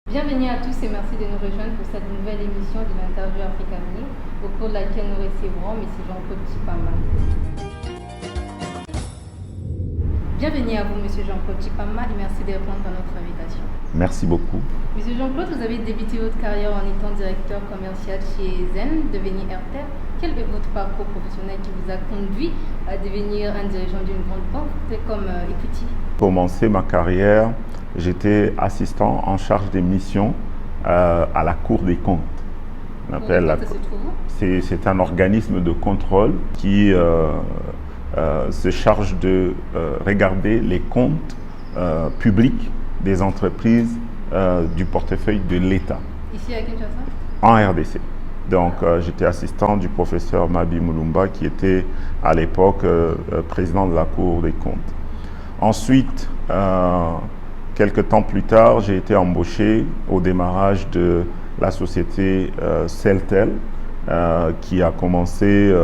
Bienvenue à tous et merci de nous rejoindre pour cette nouvelle émission de l'interview Africa Avenir, au cours de laquelle nous recevrons M. Jean-Claude Chipama. Bienvenue à vous, M. Jean-Claude Chipama, et merci de répondre à notre invitation. Merci beaucoup. M. Jean-Claude, vous avez débuté votre carrière en étant directeur commercial chez Zen, devenu Airtel. Quel est votre parcours professionnel qui vous a conduit à devenir un dirigeant d'une grande banque comme Equity? Pour commencer ma carrière, j'étais assistant en charge des missions à la Cour des comptes. C'est un organisme de contrôle qui se charge de regarder les comptes publics des entreprises du portefeuille de l'État. Ici à Kinshasa? En RDC. Donc j'étais assistant du professeur Mabi Mulumba qui était à l'époque président de la Cour des comptes. Ensuite, quelques temps plus tard, j'ai été embauché au démarrage de la société Celtel qui a commencé...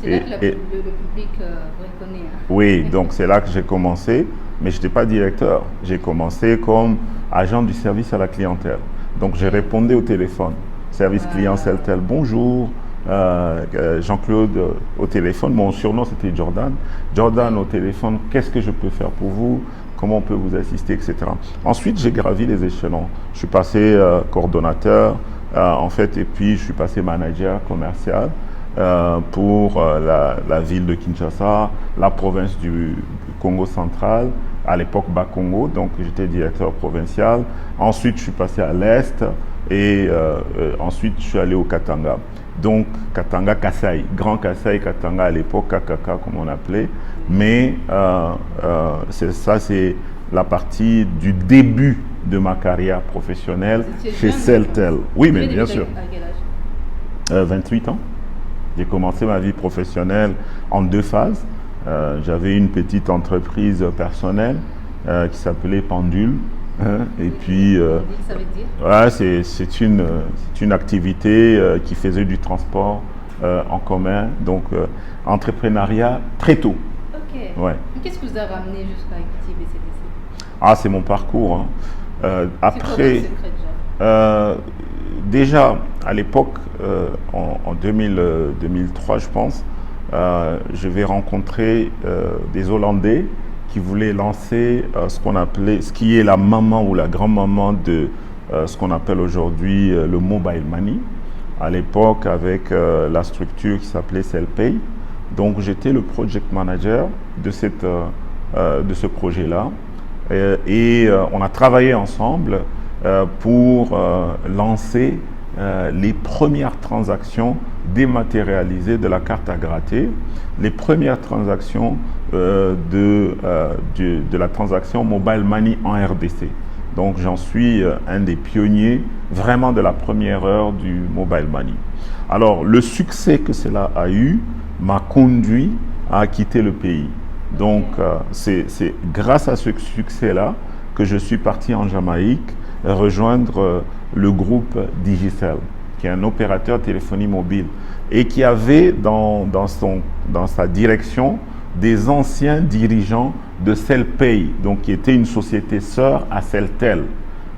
c'est là que le public vous reconnaît. Hein? Oui, donc c'est là que j'ai commencé, mais je n'étais pas directeur. J'ai commencé comme agent du service à la clientèle. Donc j'ai répondu au téléphone. Service client Celtel, bonjour. Jean-Claude au téléphone, mon surnom c'était Jordan. Jordan au téléphone, qu'est-ce que je peux faire pour vous? Comment on peut vous assister, etc. Ensuite, j'ai gravi les échelons. Je suis passé coordonnateur, en fait, et puis je suis passé manager commercial pour la ville de Kinshasa, la province du Congo central, à l'époque Bas-Congo, donc j'étais directeur provincial. Ensuite, je suis passé à l'Est et ensuite, je suis allé au Katanga. Donc, Katanga, Kasaï, Grand Kasaï, Katanga à l'époque, KKK comme on appelait. Mais ça, c'est la partie du début de ma carrière professionnelle chez Celtel. Oui, mais bien sûr. À quel âge? 28 ans. J'ai commencé ma vie professionnelle en deux phases. J'avais une petite entreprise personnelle qui s'appelait Pendule. Et puis, ça veut dire? Ouais, c'est une activité qui faisait du transport en commun, donc entrepreneuriat très tôt. Ok. Ouais. Qu'est-ce qui vous a ramené jusqu'à Equity BCDC? Ah, c'est mon parcours. Hein. Après, c'est quoi déjà à l'époque, en 2003, je pense, je vais rencontrer des Hollandais qui voulait lancer ce qui est la maman ou la grand-maman de ce qu'on appelle aujourd'hui le mobile money, à l'époque avec la structure qui s'appelait Cellpay. Donc j'étais le project manager de ce projet-là et on a travaillé ensemble pour lancer les premières transactions dématérialisées de la carte à gratter, les premières transactions de la transaction mobile money en RDC. Donc j'en suis un des pionniers vraiment de la première heure du mobile money. Alors le succès que cela a eu m'a conduit à quitter le pays. Donc c'est grâce à ce succès-là que je suis parti en Jamaïque rejoindre le groupe Digicel, qui est un opérateur téléphonie mobile et qui avait dans sa direction des anciens dirigeants de Cellpay, donc qui était une société sœur à Celtel.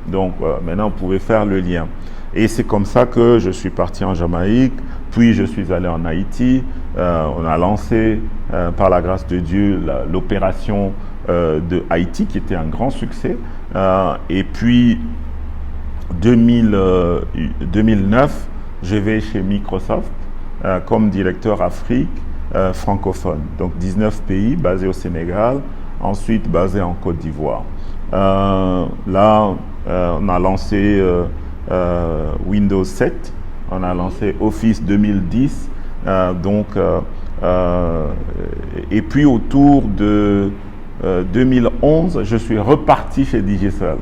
Donc maintenant, vous pouvez faire le lien. Et c'est comme ça que je suis parti en Jamaïque, puis je suis allé en Haïti. On a lancé, par la grâce de Dieu, l'opération de Haïti, qui était un grand succès. Et puis, 2009, je vais chez Microsoft comme directeur Afrique francophone. Donc 19 pays basés au Sénégal, ensuite basés en Côte d'Ivoire. Là, on a lancé Windows 7, on a lancé Office 2010, et puis autour de 2011, je suis reparti chez Digicel.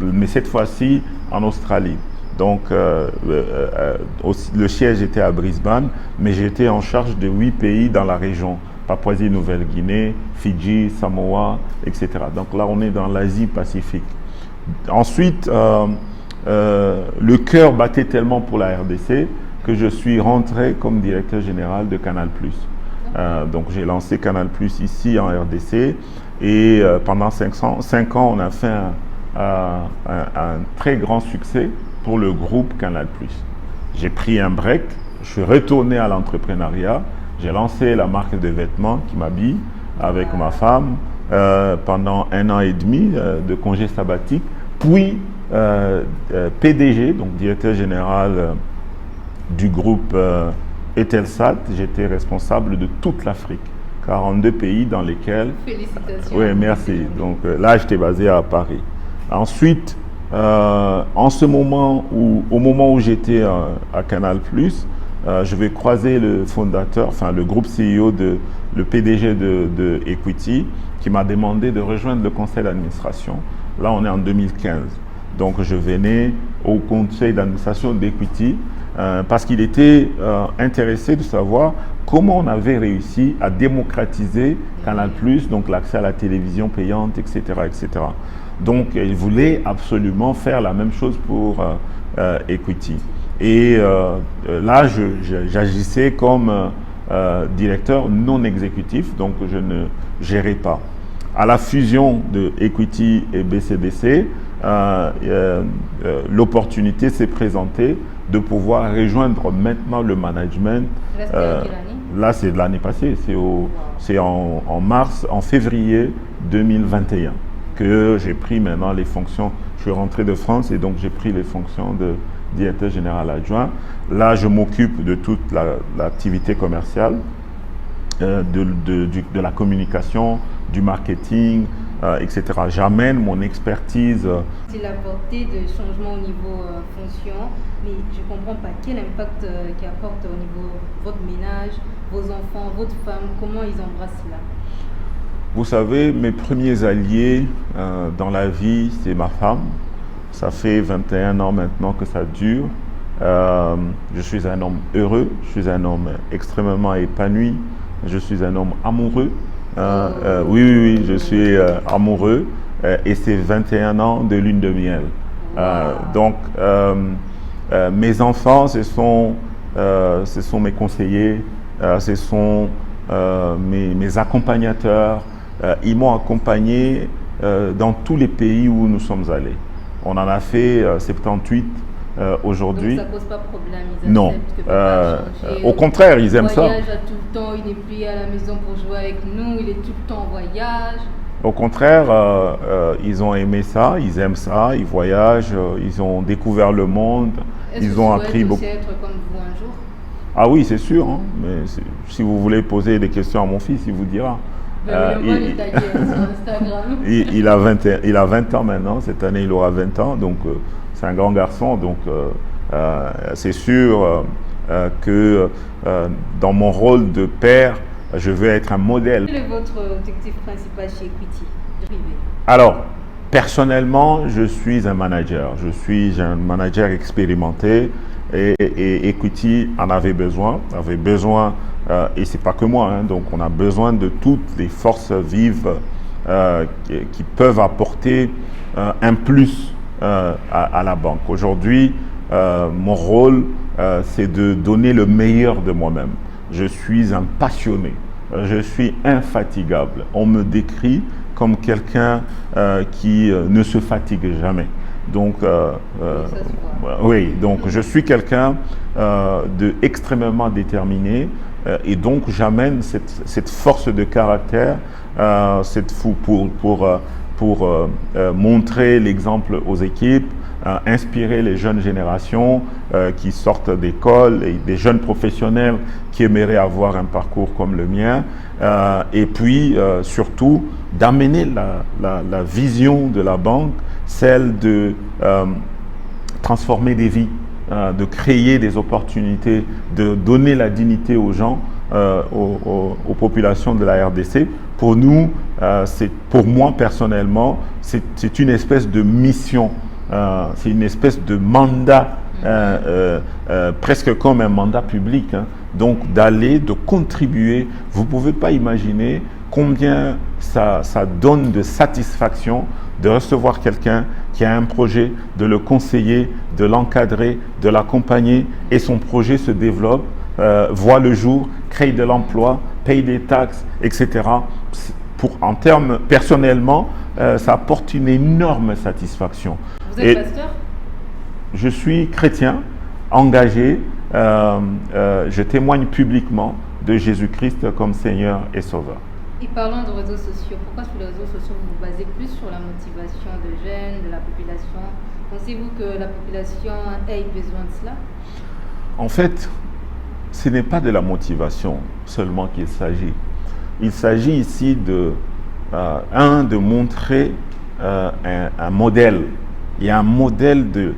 Mais cette fois-ci en Australie. Donc, le siège était à Brisbane, mais j'étais en charge de 8 pays dans la région. Papouasie-Nouvelle-Guinée, Fidji, Samoa, etc. Donc là, on est dans l'Asie-Pacifique. Ensuite, le cœur battait tellement pour la RDC que je suis rentré comme directeur général de Canal+. Donc j'ai lancé Canal+ ici en RDC et pendant 5 ans, on a fait un très grand succès pour le groupe Canal+. J'ai pris un break, je suis retourné à l'entrepreneuriat, j'ai lancé la marque de vêtements qui m'habille avec ma femme pendant 1 an et demi de congé sabbatique, puis PDG, donc directeur général du groupe Eutelsat. J'étais responsable de toute l'Afrique, 42 pays dans lesquels... Félicitations. Oui, merci. Donc là, j'étais basé à Paris. Ensuite, en ce moment au moment où j'étais à Canal+, je vais croiser le fondateur, enfin le groupe CEO, le PDG de Equity, qui m'a demandé de rejoindre le conseil d'administration. Là, on est en 2015. Donc, je venais au conseil d'administration d'Equity parce qu'il était intéressé de savoir comment on avait réussi à démocratiser Canal+, donc l'accès à la télévision payante, etc., etc. Donc, il voulait absolument faire la même chose pour Equity. Et là, j'agissais comme directeur non exécutif, donc je ne gérais pas. À la fusion de Equity et BCBC, l'opportunité s'est présentée de pouvoir rejoindre maintenant le management. Là, c'est de l'année passée, c'est en février 2021 que j'ai pris maintenant les fonctions. Je suis rentré de France et donc j'ai pris les fonctions de directeur général adjoint. Là, je m'occupe de toute l'activité commerciale, de la communication, du marketing, etc. J'amène mon expertise. Il a apporté des changements au niveau fonction, mais je ne comprends pas quel impact qu'il apporte au niveau de votre ménage, vos enfants, votre femme, comment ils embrassent cela? Vous savez, mes premiers alliés dans la vie, c'est ma femme. Ça fait 21 ans maintenant que ça dure. Je suis un homme heureux, je suis un homme extrêmement épanoui, je suis un homme amoureux. Oui, je suis amoureux et c'est 21 ans de lune de miel. Donc, mes enfants, ce sont mes conseillers, ce sont mes accompagnateurs. Ils m'ont accompagné dans tous les pays où nous sommes allés. On en a fait 78 aujourd'hui. Donc ça ne pose pas de problème, ils non. acceptent que papa a changé. Au contraire, ils aiment ça. Il voyage tout le temps, il n'est plus à la maison pour jouer avec nous, il est tout le temps en voyage. Au contraire, ils ont aimé ça, ils aiment ça, ils voyagent, ils ont découvert le monde, ils ont appris beaucoup. Est-ce que tu souhaites aussi être comme vous un jour? Ah oui, c'est sûr. Hein, mais si vous voulez poser des questions à mon fils, il vous dira. Il a 20 ans maintenant, cette année il aura 20 ans, donc c'est un grand garçon, donc c'est sûr que dans mon rôle de père, je veux être un modèle. Quel est votre objectif principal chez Equity privé? Alors, personnellement, je suis un manager expérimenté et Equity en avait besoin, et c'est pas que moi, hein, donc on a besoin de toutes les forces vives qui peuvent apporter un plus à la banque. Aujourd'hui, mon rôle, c'est de donner le meilleur de moi-même. Je suis un passionné, je suis infatigable. On me décrit comme quelqu'un qui ne se fatigue jamais. Donc, oui, donc je suis quelqu'un de extrêmement déterminé et donc j'amène cette force de caractère pour montrer l'exemple aux équipes, inspirer les jeunes générations qui sortent d'école et des jeunes professionnels qui aimeraient avoir un parcours comme le mien et puis surtout d'amener la vision de la banque, celle de transformer des vies, de créer des opportunités, de donner la dignité aux gens, aux populations de la RDC. Pour nous, pour moi personnellement, c'est une espèce de mission, c'est une espèce de mandat, presque comme un mandat public, hein. Donc d'aller, de contribuer. Vous ne pouvez pas imaginer combien ça donne de satisfaction de recevoir quelqu'un qui a un projet, de le conseiller, de l'encadrer, de l'accompagner et son projet se développe, voit le jour, crée de l'emploi, paye des taxes, etc. en termes, personnellement, ça apporte une énorme satisfaction. Vous êtes pasteur? Je suis chrétien, engagé, je témoigne publiquement de Jésus-Christ comme Seigneur et Sauveur. Et parlons de réseaux sociaux. Pourquoi sur les réseaux sociaux vous vous basez plus sur la motivation de jeunes, de la population? Pensez-vous que la population ait besoin de cela? En fait, ce n'est pas de la motivation seulement qu'il s'agit. Il s'agit ici de montrer un modèle. Il y a un modèle de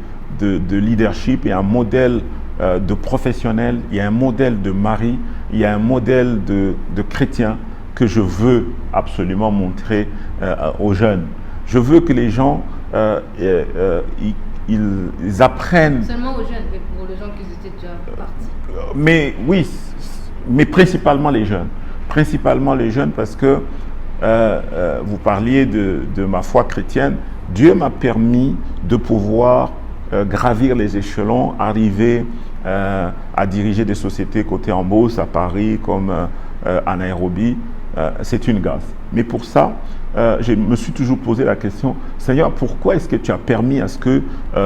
leadership, il y a un modèle de professionnel, il y a un modèle de mari, il y a un modèle de chrétien que je veux absolument montrer aux jeunes. Je veux que les gens ils apprennent. Seulement aux jeunes, mais pour les gens qui étaient déjà partis. Mais oui, mais principalement les jeunes. Principalement les jeunes parce que vous parliez de ma foi chrétienne. Dieu m'a permis de pouvoir gravir les échelons, arriver à diriger des sociétés cotées en bourse à Paris comme à Nairobi. C'est une grâce. Mais pour ça, je me suis toujours posé la question, Seigneur, pourquoi est-ce que tu as permis à ce que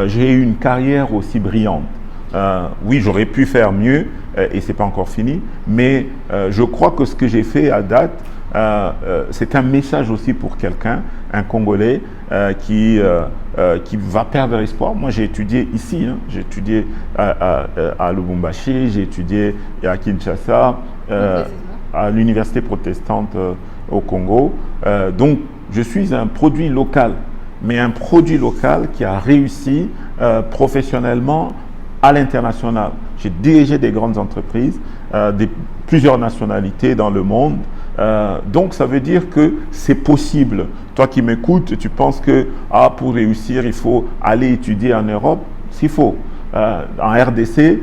j'ai eu une carrière aussi brillante? Oui, j'aurais pu faire mieux et c'est pas encore fini, mais je crois que ce que j'ai fait à date, c'est un message aussi pour quelqu'un, un Congolais qui va perdre espoir. Moi, j'ai étudié ici, hein, j'ai étudié à Lubumbashi, j'ai étudié à Kinshasa, à l'université protestante au Congo. Donc, je suis un produit local, mais un produit local qui a réussi professionnellement à l'international. J'ai dirigé des grandes entreprises, plusieurs nationalités dans le monde. Donc, ça veut dire que c'est possible. Toi qui m'écoutes, tu penses que pour réussir, il faut aller étudier en Europe. S'il faut. En RDC,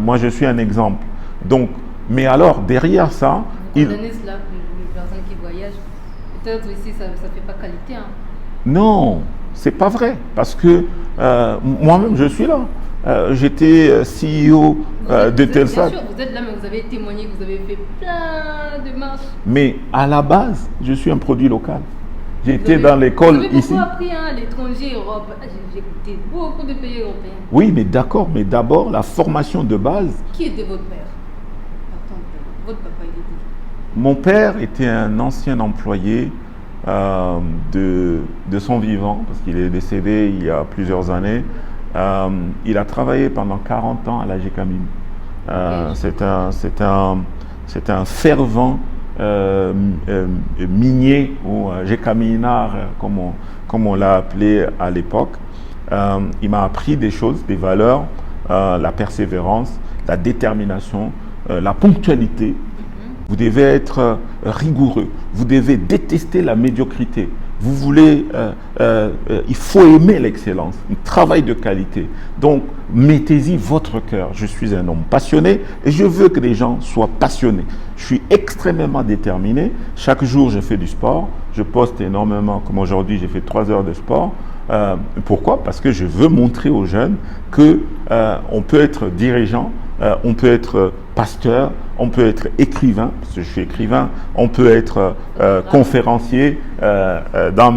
moi, je suis un exemple. Donc, mais alors, derrière ça... Vous condamnez cela, les personnes qui voyagent. Peut-être aussi, ça ne fait pas qualité. Hein. Non, c'est pas vrai. Parce que moi-même, je suis là. J'étais CEO de Telsat. Bien sûr, vous êtes là, mais vous avez témoigné, vous avez fait plein de marches. Mais à la base, je suis un produit local. J'étais dans l'école ici. Vous avez beaucoup appris, hein, l'étranger, Europe. J'ai écouté beaucoup de pays européens. Oui, mais d'accord, mais d'abord, la formation de base. Qui était votre père? Votre papa, il était où? Mon père était un ancien employé de son vivant, parce qu'il est décédé il y a plusieurs années. Il a travaillé pendant 40 ans à la Gécamine. C'est un fervent minier ou gécaminard, comme on l'a appelé à l'époque. Il m'a appris des choses, des valeurs, la persévérance, la détermination, la ponctualité. Vous devez être rigoureux. Vous devez détester la médiocrité. Vous voulez, il faut aimer l'excellence, un travail de qualité. Donc, mettez-y votre cœur. Je suis un homme passionné et je veux que les gens soient passionnés. Je suis extrêmement déterminé. Chaque jour, je fais du sport. Je poste énormément. Comme aujourd'hui, j'ai fait 3 heures de sport. Pourquoi? Parce que je veux montrer aux jeunes qu'on peut être dirigeant, on peut être pasteur, on peut être écrivain, parce que je suis écrivain, on peut être conférencier. Dans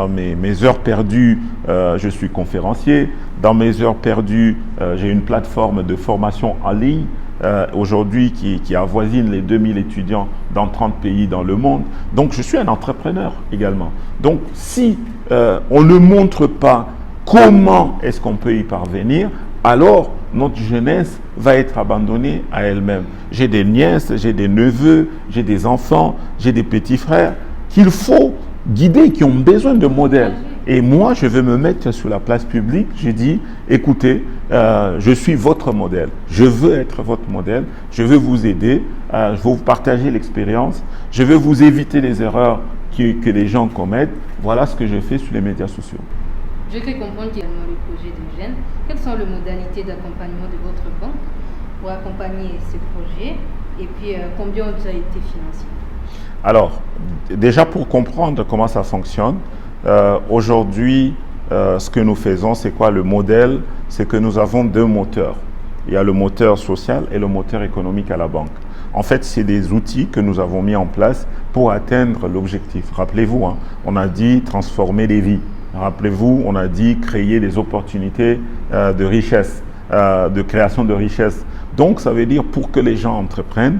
mes heures perdues, je suis conférencier. Dans mes heures perdues, j'ai une plateforme de formation en ligne aujourd'hui qui avoisine les 2000 étudiants dans 30 pays dans le monde. Donc, je suis un entrepreneur également. Donc, si on ne montre pas comment est-ce qu'on peut y parvenir, alors notre jeunesse va être abandonnée à elle-même. J'ai des nièces, j'ai des neveux, j'ai des enfants, j'ai des petits frères qu'il faut guider, qui ont besoin de modèles. Et moi, je vais me mettre sur la place publique. Je dis, écoutez, je suis votre modèle. Je veux être votre modèle. Je veux vous aider. Je veux vous partager l'expérience. Je veux vous éviter les erreurs que les gens commettent. Voilà ce que je fais sur les médias sociaux. Je crée comprendre qu'il y a le projet de jeunes. Quelles sont les modalités d'accompagnement de votre banque pour accompagner ce projet? Et puis, combien ont déjà été financés? Alors, déjà pour comprendre comment ça fonctionne, aujourd'hui, ce que nous faisons, c'est quoi le modèle? C'est que nous avons 2 moteurs. Il y a le moteur social et le moteur économique à la banque. En fait, c'est des outils que nous avons mis en place pour atteindre l'objectif. Rappelez-vous, hein, on a dit transformer des vies. Rappelez-vous, on a dit créer des opportunités de richesse, de création de richesse. Donc, ça veut dire pour que les gens entreprennent,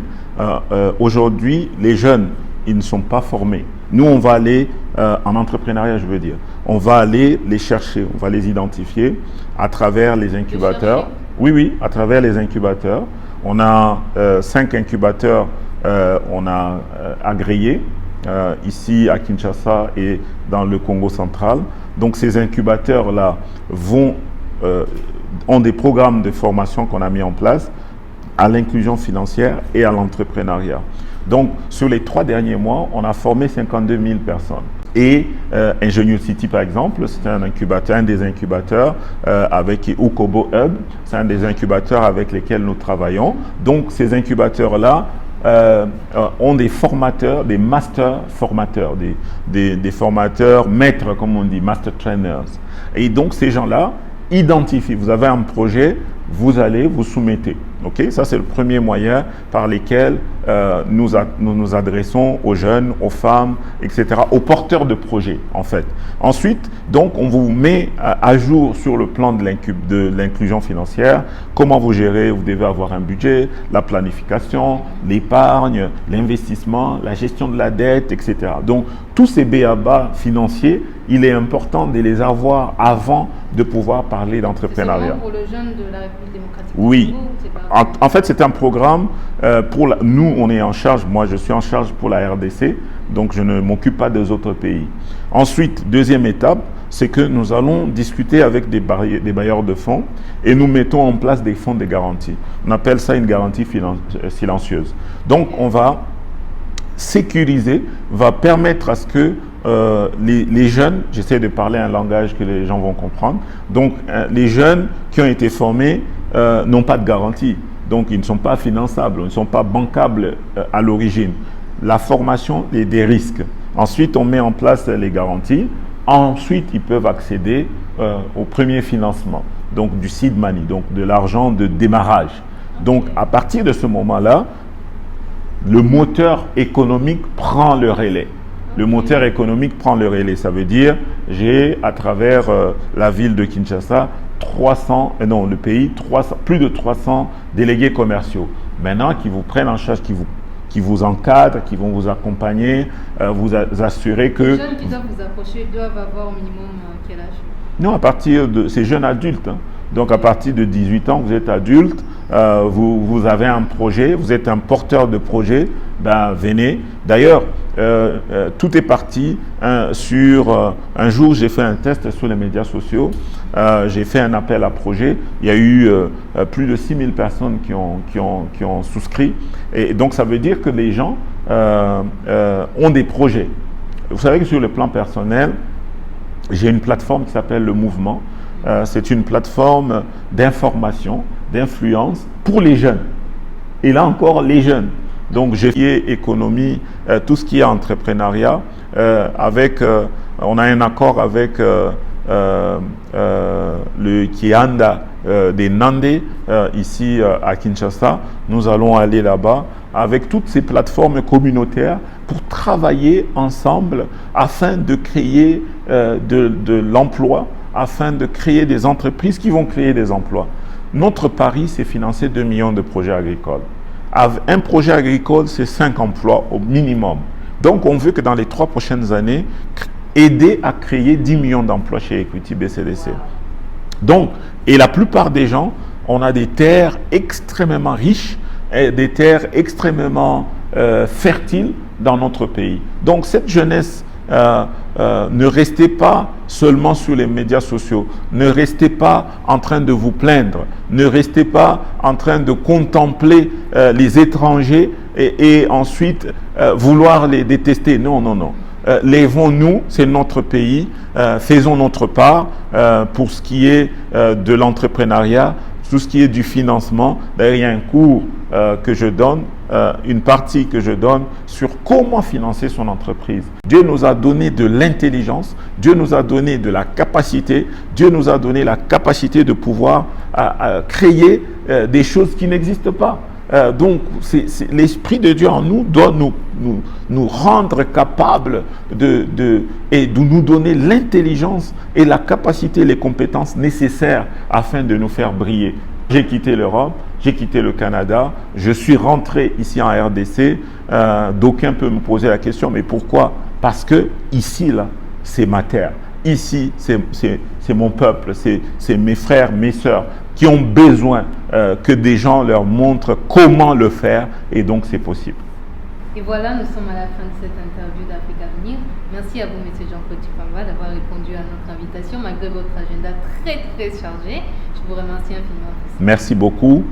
aujourd'hui, les jeunes, ils ne sont pas formés. Nous, on va aller en entrepreneuriat, je veux dire. On va aller les chercher, on va les identifier à travers les incubateurs. Oui, à travers les incubateurs. On a 5 incubateurs, on a agréés ici à Kinshasa et dans le Congo central. Donc, ces incubateurs-là ont des programmes de formation qu'on a mis en place à l'inclusion financière et à l'entrepreneuriat. Donc, sur les 3 derniers mois, on a formé 52 000 personnes. Et Ingenious City, par exemple, c'est un des incubateurs avec Ukobo Hub, c'est un des incubateurs avec lesquels nous travaillons. Donc, ces incubateurs-là ont des formateurs, des master formateurs, des formateurs maîtres, comme on dit, master trainers. Et donc, ces gens-là identifient. Vous avez un projet, vous allez vous soumettez. Okay? Ça, c'est le premier moyen par lequel nous nous adressons aux jeunes, aux femmes, etc., aux porteurs de projets, en fait. Ensuite, donc, on vous met à jour sur le plan de l'inclusion financière, comment vous gérez, vous devez avoir un budget, la planification, l'épargne, l'investissement, la gestion de la dette, etc. Donc, tous ces b.a.-ba financiers, il est important de les avoir avant de pouvoir parler d'entrepreneuriat. C'est pour le jeune de la République démocratique du Oui. Congo, En fait, c'est un programme nous, on est en charge, moi je suis en charge pour la RDC, donc je ne m'occupe pas des autres pays. Ensuite, deuxième étape, c'est que nous allons discuter avec des bailleurs de fonds et nous mettons en place des fonds de garantie. On appelle ça une garantie silencieuse. Donc, on va sécuriser, va permettre à ce que les jeunes, j'essaie de parler un langage que les gens vont comprendre, donc les jeunes qui ont été formés n'ont pas de garantie, donc ils ne sont pas finançables, ils ne sont pas bancables à l'origine. La formation et des risques. Ensuite, on met en place les garanties. Ensuite, ils peuvent accéder au premier financement, donc du seed money, donc de l'argent de démarrage. Donc, à partir de ce moment-là, le moteur économique prend le relais. Le moteur économique prend le relais. Ça veut dire, j'ai à travers la ville de Kinshasa, plus de 300 délégués commerciaux. Maintenant, qui vous prennent en charge, qui vous encadrent, qui vont vous accompagner, vous assurer que... Les jeunes qui doivent vous approcher doivent avoir au minimum quel âge? Non, à partir de... C'est jeunes adultes. Hein. Donc, à partir de 18 ans, vous êtes adulte, vous avez un projet, vous êtes un porteur de projet, ben venez. D'ailleurs, tout est parti sur... un jour, j'ai fait un test sur les médias sociaux. J'ai fait un appel à projet. Il y a eu plus de 6000 personnes qui ont souscrit. Et donc, ça veut dire que les gens ont des projets. Vous savez que sur le plan personnel, j'ai une plateforme qui s'appelle Le Mouvement. C'est une plateforme d'information, d'influence pour les jeunes. Et là encore, les jeunes. Donc, j'ai fait économie, tout ce qui est entrepreneuriat. On a un accord avec le Kianda des Nandé, ici à Kinshasa. Nous allons aller là-bas avec toutes ces plateformes communautaires pour travailler ensemble afin de créer de l'emploi, afin de créer des entreprises qui vont créer des emplois. Notre pari, c'est financer 2 millions de projets agricoles. Un projet agricole, c'est 5 emplois au minimum. Donc, on veut que dans les 3 prochaines années, aider à créer 10 millions d'emplois chez Equity BCDC. Donc, et la plupart des gens, on a des terres extrêmement riches, et des terres extrêmement fertiles dans notre pays. Donc, cette jeunesse, ne restez pas seulement sur les médias sociaux, ne restez pas en train de vous plaindre, ne restez pas en train de contempler les étrangers et ensuite vouloir les détester. Non, non, non. Lèvons-nous, c'est notre pays, faisons notre part pour ce qui est de l'entrepreneuriat, tout ce qui est du financement. D'ailleurs, il y a un cours que je donne, une partie que je donne sur comment financer son entreprise. Dieu nous a donné de l'intelligence, Dieu nous a donné de la capacité, Dieu nous a donné la capacité de pouvoir créer des choses qui n'existent pas. Donc, l'Esprit de Dieu en nous doit nous rendre capables et de nous donner l'intelligence et la capacité, les compétences nécessaires afin de nous faire briller. J'ai quitté l'Europe, j'ai quitté le Canada, je suis rentré ici en RDC. D'aucuns peuvent me poser la question, mais pourquoi? Parce que ici, là, c'est ma terre. Ici, c'est mon peuple, c'est mes frères, mes sœurs qui ont besoin que des gens leur montrent comment le faire, et donc c'est possible. Et voilà, nous sommes à la fin de cette interview d'Afrique Avenir. Merci à vous, M. Jean-Claude Tupamba, d'avoir répondu à notre invitation malgré votre agenda très très chargé. Je vous remercie infiniment pour ça. Merci beaucoup.